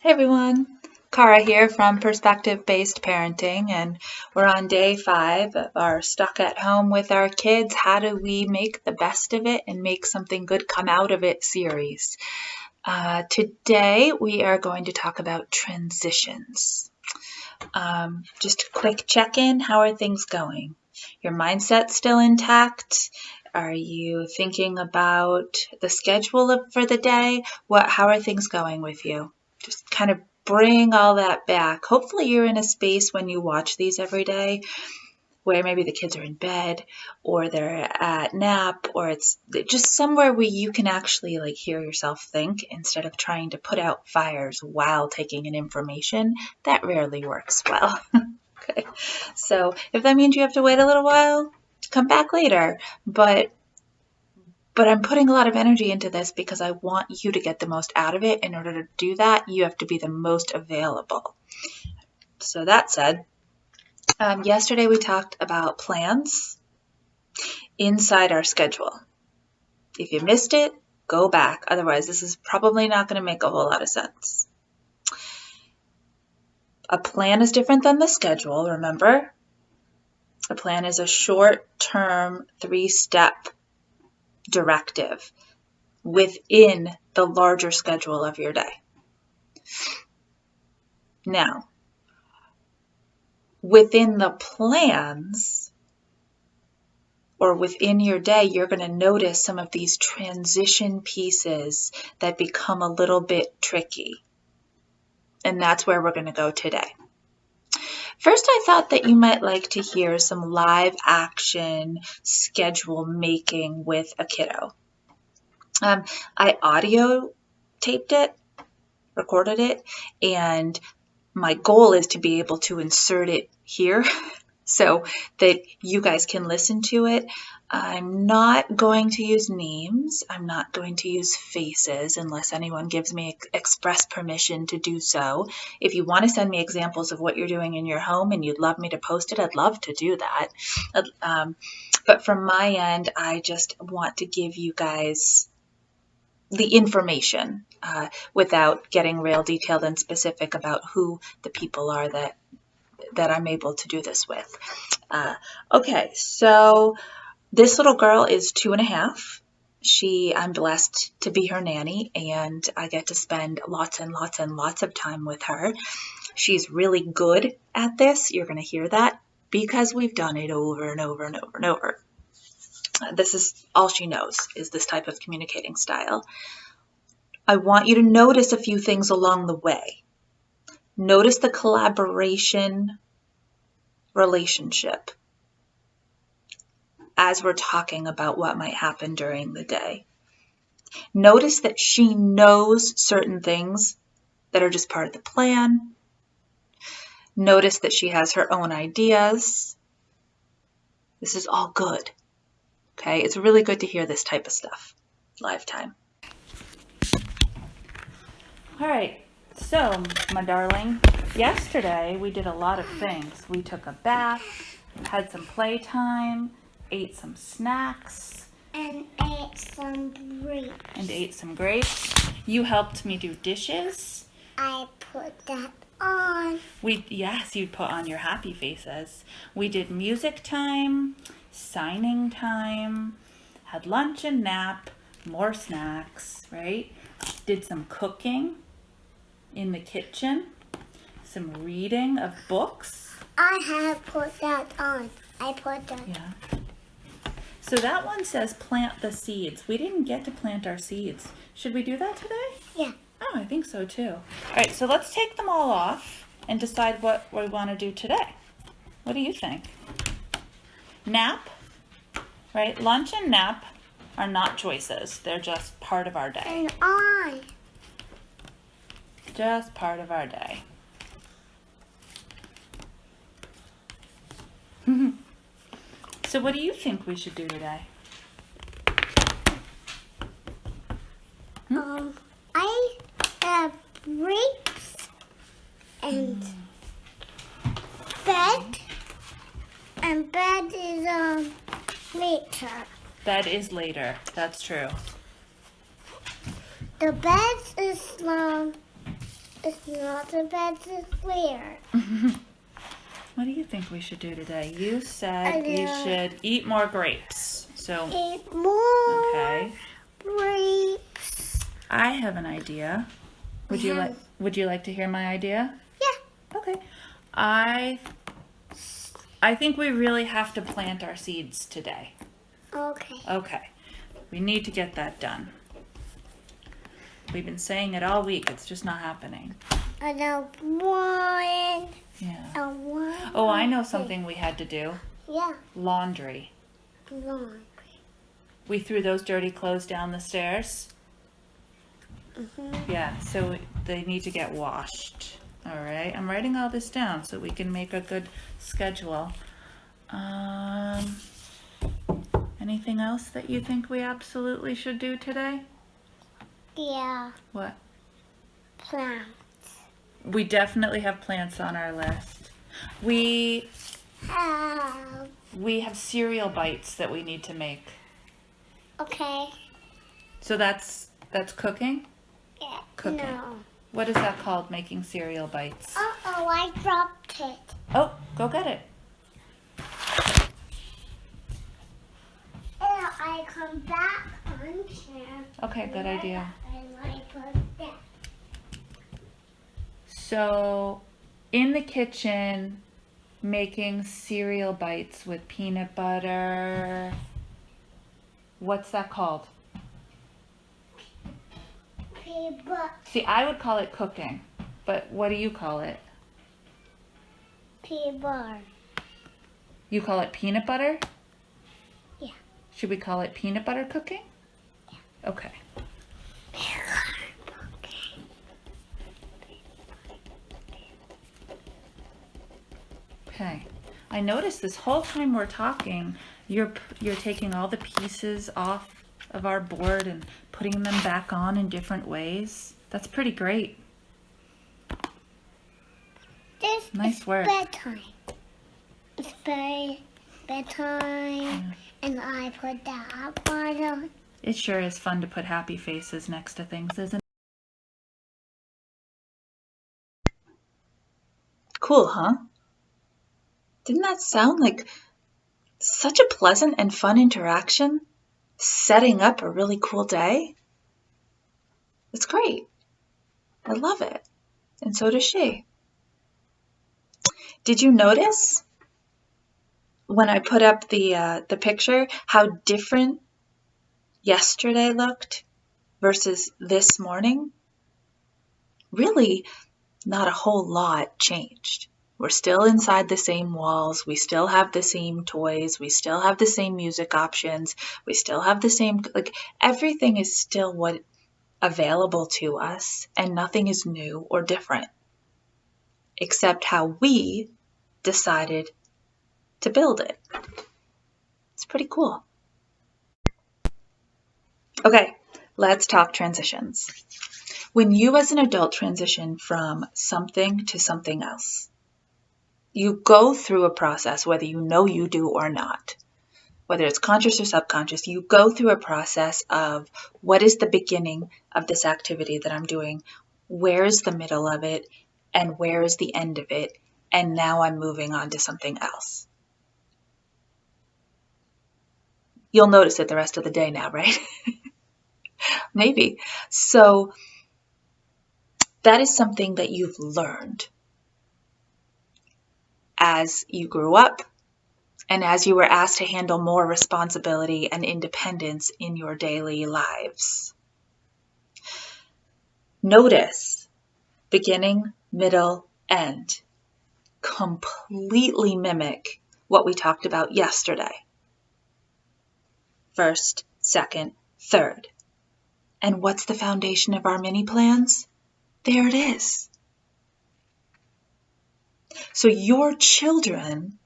Hey everyone, Cara here from Perspective-Based Parenting, and we're on day 5 of our Stuck at Home with Our Kids, How Do We Make the Best of It and Make Something Good Come Out of It series. Today we are going to talk about transitions. Just a quick check-in, how are things going? Your mindset still intact? Are you thinking about the schedule for the day? How are things going with you? Just kind of bring all that back. Hopefully you're in a space when you watch these every day where maybe the kids are in bed or they're at nap, or it's just somewhere where you can actually hear yourself think instead of trying to put out fires while taking in information. That rarely works well. Okay, so if that means you have to wait a little while, come back later. But I'm putting a lot of energy into this because I want you to get the most out of it. In order to do that, you have to be the most available. So that said, yesterday we talked about plans inside our schedule. If you missed it, go back. Otherwise, this is probably not going to make a whole lot of sense. A plan is different than the schedule, remember? A plan is a short-term 3-step directive within the larger schedule of your day. Now, within the plans or within your day, you're going to notice some of these transition pieces that become a little bit tricky. And that's where we're going to go today. First, I thought that you might like to hear some live action schedule making with a kiddo. I audio taped it, recorded it, and my goal is to be able to insert it here so that you guys can listen to it. I'm not going to use names. I'm not going to use faces unless anyone gives me express permission to do so. If you want to send me examples of what you're doing in your home and you'd love me to post it, I'd love to do that. But from my end, I just want to give you guys the information without getting real detailed and specific about who the people are that I'm able to do this with. Okay, so this little girl is 2.5. I'm blessed to be her nanny, and I get to spend lots and lots and lots of time with her. She's really good at this. You're going to hear that because we've done it over and over and over and over. This is all she knows, is this type of communicating style. I want you to notice a few things along the way. Notice the collaboration relationship as we're talking about what might happen during the day. Notice that she knows certain things that are just part of the plan. Notice that she has her own ideas. This is all good. Okay, it's really good to hear this type of stuff. Live time. All right, so my darling, yesterday we did a lot of things. We took a bath, had some playtime, ate some snacks, and ate some grapes. You helped me do dishes. I put that on. Yes, you put on your happy faces. We did music time, signing time, had lunch and nap, more snacks, right? Did some cooking in the kitchen, some reading of books. I have put that on. I put that. Yeah. So that one says plant the seeds. We didn't get to plant our seeds. Should we do that today? Yeah. Oh, I think so too. All right, so let's take them all off and decide what we want to do today. What do you think? Nap, right? Lunch and nap are not choices. They're just part of our day. And I. Just part of our day. So what do you think we should do today? I have grapes and bed. And bed is later. Bed is later. That's true. The bed It's not a bad square. What do you think we should do today? You said we know. should eat more grapes. So, Eat more okay. grapes. I have an idea. Would you like to hear my idea? Yeah. Okay. I think we really have to plant our seeds today. Okay. Okay. We need to get that done. We've been saying it all week. It's just not happening. I know one. Yeah. One. Oh, I know something we had to do. Yeah. Laundry. Laundry. We threw those dirty clothes down the stairs. Yeah, so they need to get washed. All right, I'm writing all this down so we can make a good schedule. Anything else that you think we absolutely should do today? Yeah. What? Plants. We definitely have plants on our list. We have cereal bites that we need to make. Okay. So that's cooking? Yeah. Cooking. No. What is that called, making cereal bites? Uh-oh, I dropped it. Oh, go get it. And I come back on chair. Okay, good idea. And I put that. So, in the kitchen, making cereal bites with peanut butter. What's that called? Peanut. See, I would call it cooking, but what do you call it? Peanut butter. You call it peanut butter? Yeah. Should we call it peanut butter cooking? Yeah. Okay. Okay. I noticed this whole time we're talking, you're taking all the pieces off of our board and putting them back on in different ways. That's pretty great. This Nice is work. bedtime. It's bedtime. And I put that up on. It sure is fun to put happy faces next to things, isn't it? Cool, huh? Didn't that sound like such a pleasant and fun interaction? Setting up a really cool day? It's great. I love it. And so does she. Did you notice when I put up the picture how different yesterday looked versus this morning? Really, not a whole lot changed. We're still inside the same walls. We still have the same toys. We still have the same music options. We still have the same, everything is still what available to us, and nothing is new or different, except how we decided to build it. It's pretty cool. Okay, let's talk transitions. When you as an adult transition from something to something else, you go through a process, whether you know you do or not. Whether it's conscious or subconscious, you go through a process of what is the beginning of this activity that I'm doing, where is the middle of it, and where is the end of it, and now I'm moving on to something else. You'll notice it the rest of the day now, right? Maybe. So that is something that you've learned as you grew up and as you were asked to handle more responsibility and independence in your daily lives. Notice beginning, middle, end. Completely mimic what we talked about yesterday. First, second, third. And what's the foundation of our mini plans? There it is. So your children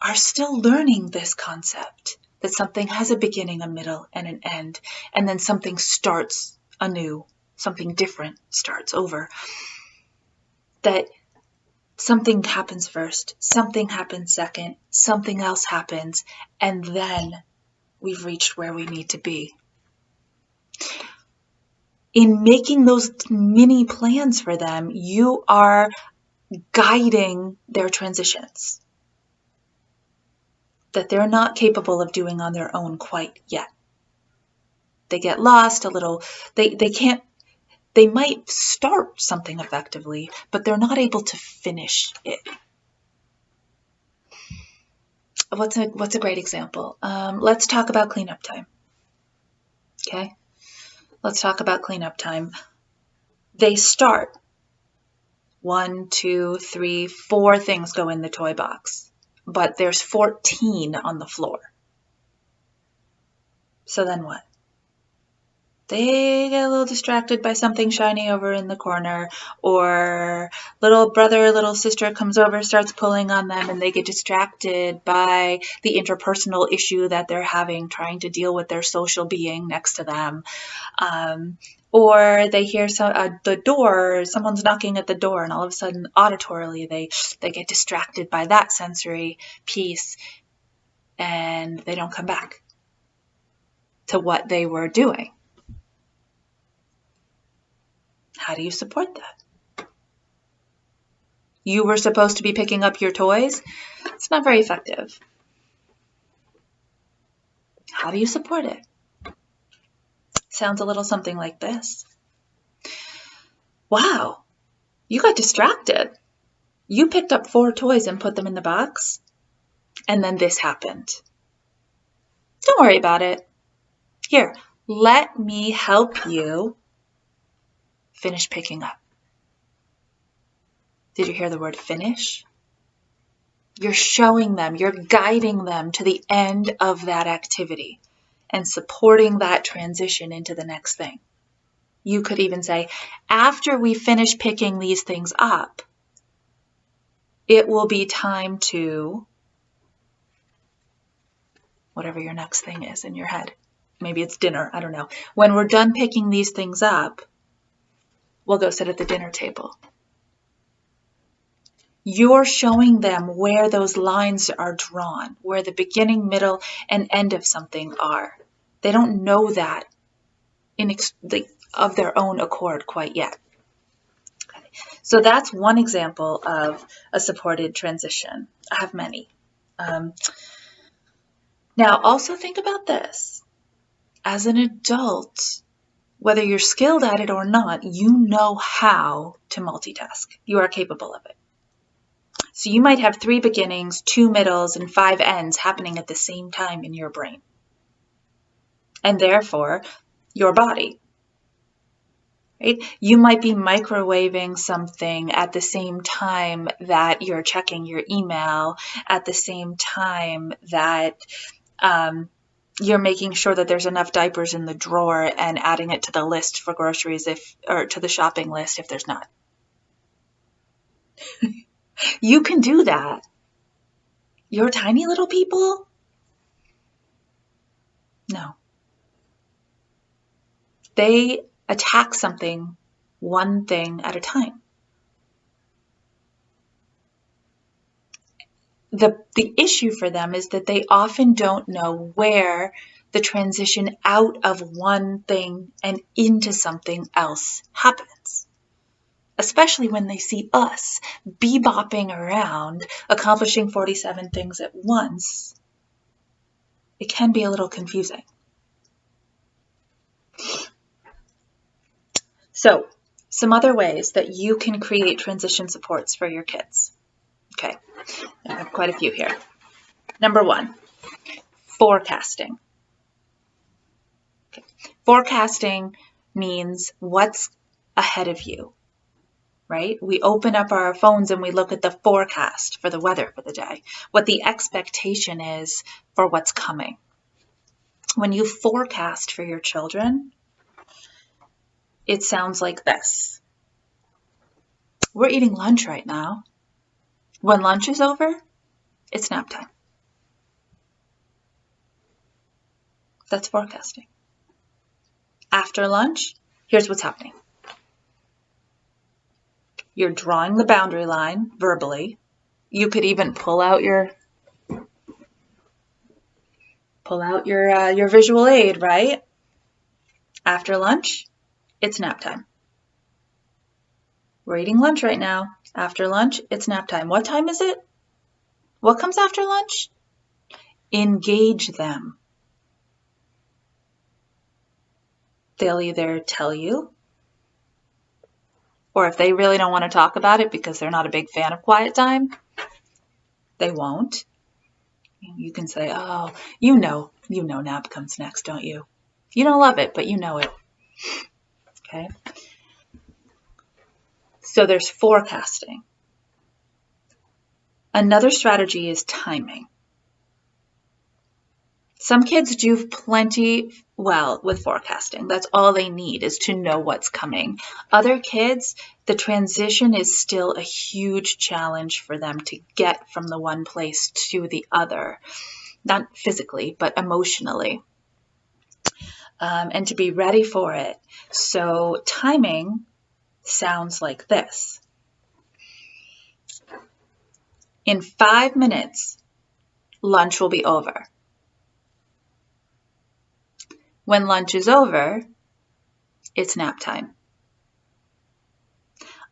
are still learning this concept, that something has a beginning, a middle, and an end, and then something starts anew, something different starts over. That something happens first, something happens second, something else happens, and then we've reached where we need to be. in making those mini plans for them, you are guiding their transitions that they're not capable of doing on their own quite yet. They get lost a little. They can't. They might start something effectively, but they're not able to finish it. What's a great example? Let's talk about cleanup time. Okay, let's talk about cleanup time. They start 1, 2, 3, 4 things go in the toy box, but there's 14 on the floor. So then what? They get a little distracted by something shiny over in the corner, or little brother, little sister comes over, starts pulling on them, and they get distracted by the interpersonal issue that they're having, trying to deal with their social being next to them. Or they hear the door, someone's knocking at the door, and all of a sudden, auditorily, they get distracted by that sensory piece, and they don't come back to what they were doing. How do you support that? You were supposed to be picking up your toys. It's not very effective. How do you support it? Sounds a little something like this. Wow, you got distracted. You picked up 4 toys and put them in the box, and then this happened. Don't worry about it. Here, let me help you finish picking up. Did you hear the word finish? You're showing them, you're guiding them to the end of that activity and supporting that transition into the next thing. You could even say, after we finish picking these things up, it will be time to whatever your next thing is in your head. Maybe it's dinner, I don't know. When we're done picking these things up, we'll go sit at the dinner table. You're showing them where those lines are drawn, where the beginning, middle, and end of something are. They don't know that of their own accord quite yet. Okay. So that's one example of a supported transition. I have many. Now also think about this. As an adult, whether you're skilled at it or not, you know how to multitask. You are capable of it. So you might have 3 beginnings, 2 middles, and 5 ends happening at the same time in your brain. And therefore, your body. Right? You might be microwaving something at the same time that you're checking your email, at the same time that you're making sure that there's enough diapers in the drawer and adding it to the list for groceries or to the shopping list if there's not. You can do that. You're tiny little people? No. They attack something one thing at a time. The issue for them is that they often don't know where the transition out of one thing and into something else happens. Especially when they see us bebopping around, accomplishing 47 things at once, it can be a little confusing. So, some other ways that you can create transition supports for your kids. Okay, I have quite a few here. Number 1, forecasting. Okay. Forecasting means what's ahead of you. Right? We open up our phones and we look at the forecast for the weather for the day, what the expectation is for what's coming. When you forecast for your children, it sounds like this. We're eating lunch right now. When lunch is over, it's nap time. That's forecasting. After lunch, here's what's happening. You're drawing the boundary line verbally. You could even pull out your visual aid, right? After lunch, it's nap time. We're eating lunch right now. After lunch, it's nap time. What time is it? What comes after lunch? Engage them. They'll either tell you, or if they really don't want to talk about it because they're not a big fan of quiet time, they won't. You can say, oh, you know nap comes next, don't you? You don't love it, but you know it. Okay? So there's forecasting. Another strategy is timing. Some kids do plenty well with forecasting. That's all they need is to know what's coming. Other kids, the transition is still a huge challenge for them to get from the one place to the other. Not physically, but emotionally. And to be ready for it. So timing sounds like this. In 5 minutes, lunch will be over. When lunch is over, it's nap time.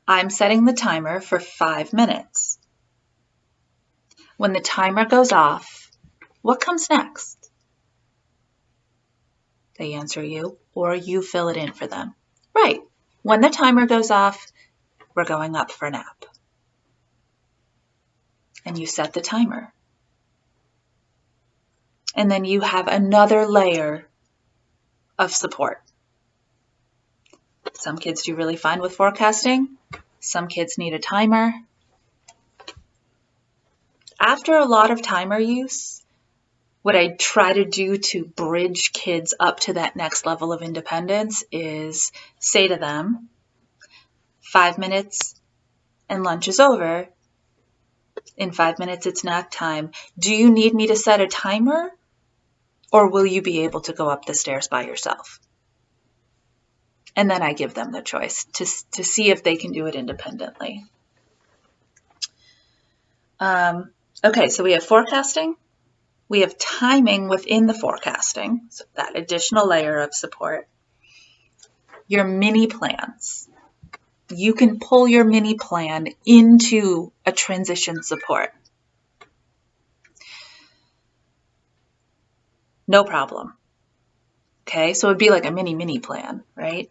I'm setting the timer for 5 minutes. When the timer goes off, what comes next? They answer you, or you fill it in for them. Right. When the timer goes off, we're going up for a nap. And you set the timer. And then you have another layer of support. Some kids do really fine with forecasting. Some kids need a timer. After a lot of timer use, what I try to do to bridge kids up to that next level of independence is say to them, 5 minutes and lunch is over. In 5 minutes, it's nap time. Do you need me to set a timer? Or will you be able to go up the stairs by yourself? And then I give them the choice to see if they can do it independently. Okay, so we have forecasting. We have timing within the forecasting, so that additional layer of support. Your mini plans. You can pull your mini plan into a transition support. No problem. Okay, so it'd be like a mini plan, right?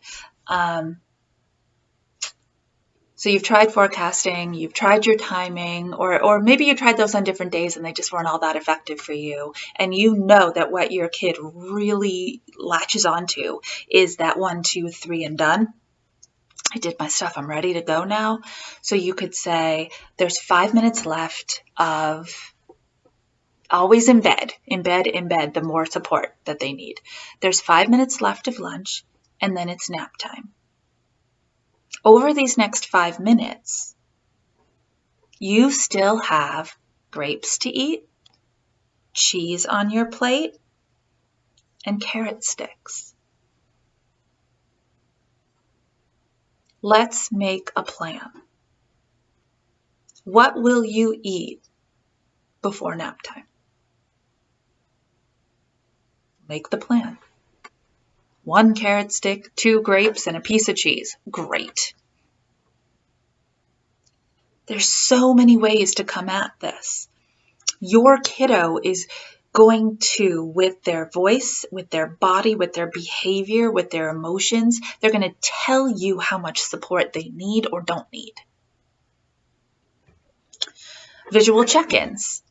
So you've tried forecasting, you've tried your timing, or maybe you tried those on different days and they just weren't all that effective for you. And you know that what your kid really latches onto is that 1, 2, 3 and done. I did my stuff, I'm ready to go now. So you could say there's 5 minutes left of always embed the more support that they need. There's 5 minutes left of lunch and then it's nap time. Over these next 5 minutes, you still have grapes to eat, cheese on your plate, and carrot sticks. Let's make a plan. What will you eat before nap time? Make the plan. 1 carrot stick, 2 grapes, and a piece of cheese. Great. There's so many ways to come at this. Your kiddo is going to, with their voice, with their body, with their behavior, with their emotions, they're going to tell you how much support they need or don't need. Visual check-ins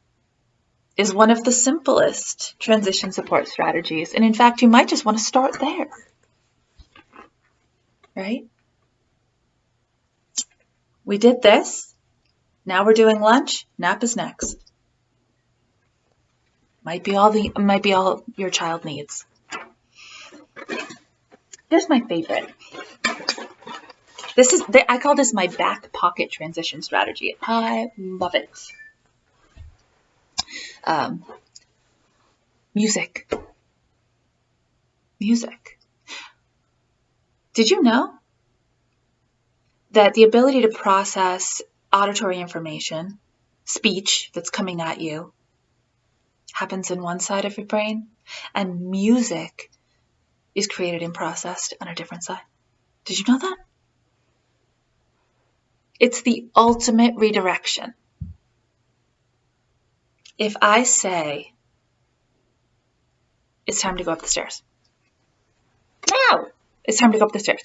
is one of the simplest transition support strategies. And in fact, you might just want to start there, right? We did this. Now we're doing lunch. Nap is next. Might be all your child needs. Here's my favorite. I call this my back pocket transition strategy. I love it. Music. Did you know that the ability to process auditory information, speech that's coming at you, happens in one side of your brain, and music is created and processed on a different side? Did you know that? It's the ultimate redirection. If I say, it's time to go up the stairs. No, it's time to go up the stairs.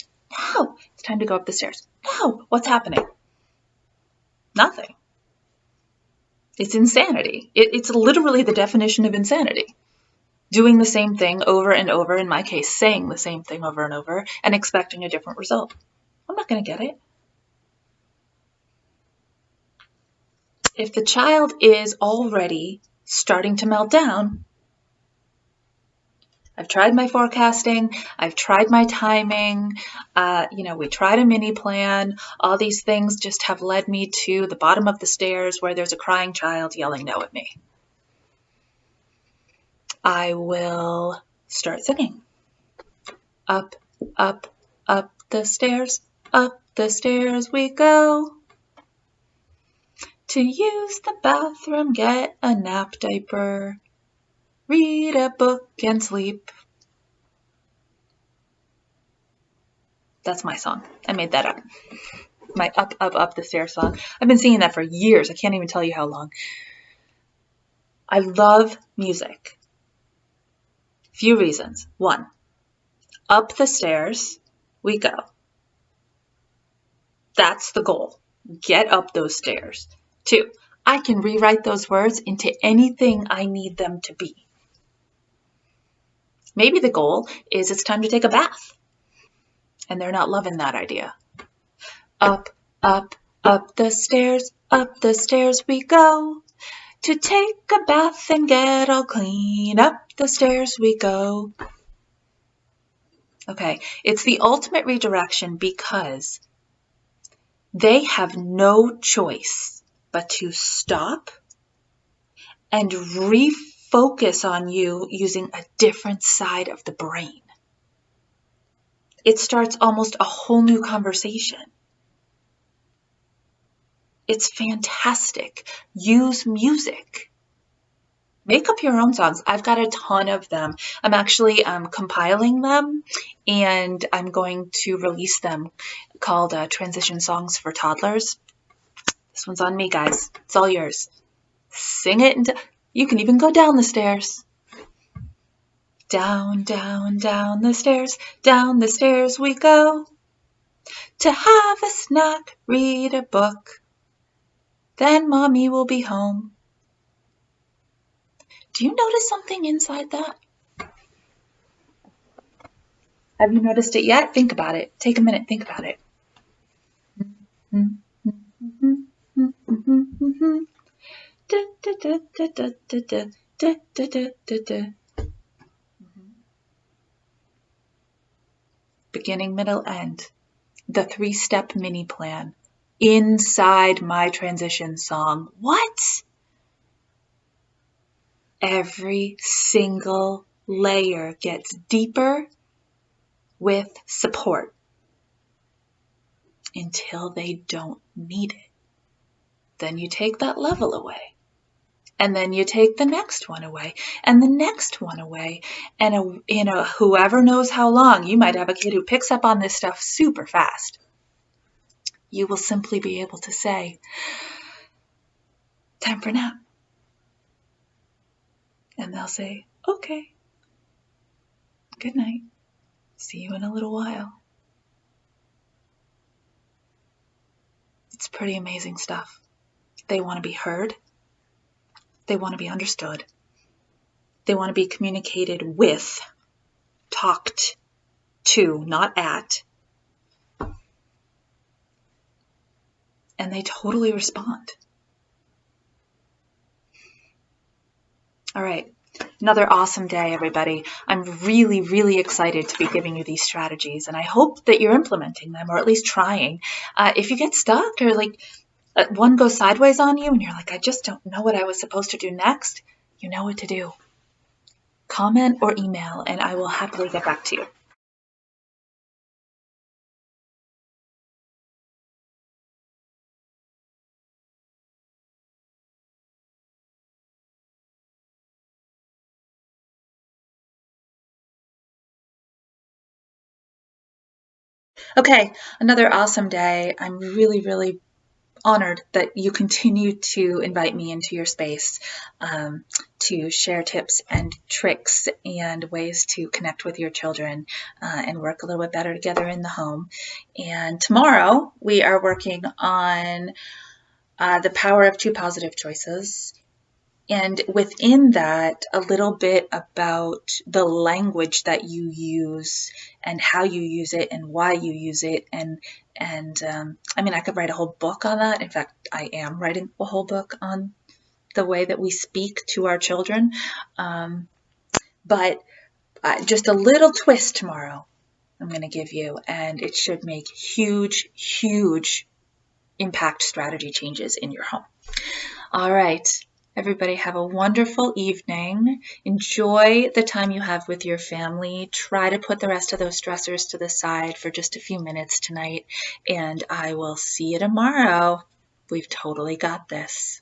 No, it's time to go up the stairs. No, what's happening? Nothing. It's insanity. It's literally the definition of insanity. Doing the same thing over and over, in my case, saying the same thing over and over, and expecting a different result. I'm not going to get it. If the child is already starting to melt down, I've tried my forecasting, I've tried my timing, we tried a mini plan. All these things just have led me to the bottom of the stairs where there's a crying child yelling no at me. I will start singing. Up, up, up the stairs we go. To use the bathroom, get a nap diaper, read a book and sleep. That's my song. I made that up. My up, up, up the stairs song. I've been singing that for years. I can't even tell you how long. I love music. Few reasons. 1, up the stairs we go. That's the goal. Get up those stairs. 2, I can rewrite those words into anything I need them to be. Maybe the goal is it's time to take a bath. And they're not loving that idea. Up, up, up the stairs we go. To take a bath and get all clean, up the stairs we go. Okay, it's the ultimate redirection because they have no choice but to stop and refocus on you using a different side of the brain. It starts almost a whole new conversation. It's fantastic. Use music. Make up your own songs. I've got a ton of them. I'm actually compiling them, and I'm going to release them called Transition Songs for Toddlers. This one's on me, guys. It's all yours. Sing it, and you can even go down the stairs. Down, down, down the stairs we go. To have a snack, read a book. Then Mommy will be home. Do you notice something inside that? Have you noticed it yet? Think about it. Take a minute, think about it. Beginning, middle, end. The 3-step mini plan inside my transition song. What? Every single layer gets deeper with support until they don't need it. Then you take that level away. And then you take the next one away and the next one away. And in a whoever knows how long, you might have a kid who picks up on this stuff super fast. You will simply be able to say, time for nap. And they'll say, okay. Good night. See you in a little while. It's pretty amazing stuff. They want to be heard. They want to be understood. They want to be communicated with, talked to, not at. And they totally respond. All right. Another awesome day, everybody. I'm really, really excited to be giving you these strategies, and I hope that you're implementing them, or at least trying. If you get stuck or one goes sideways on you and you're like, I just don't know what I was supposed to do next, you know what to do. Comment or email, and I will happily get back to you. Okay, another awesome day. I'm really, really honored that you continue to invite me into your space to share tips and tricks and ways to connect with your children and work a little bit better together in the home. And tomorrow we are working on the power of two positive choices. And within that, a little bit about the language that you use and how you use it and why you use it. And I mean, I could write a whole book on that. In fact, I am writing a whole book on the way that we speak to our children. But just a little twist tomorrow I'm going to give you, and it should make huge, huge impact strategy changes in your home. All right. Everybody have a wonderful evening. Enjoy the time you have with your family. Try to put the rest of those stressors to the side for just a few minutes tonight, and I will see you tomorrow. We've totally got this.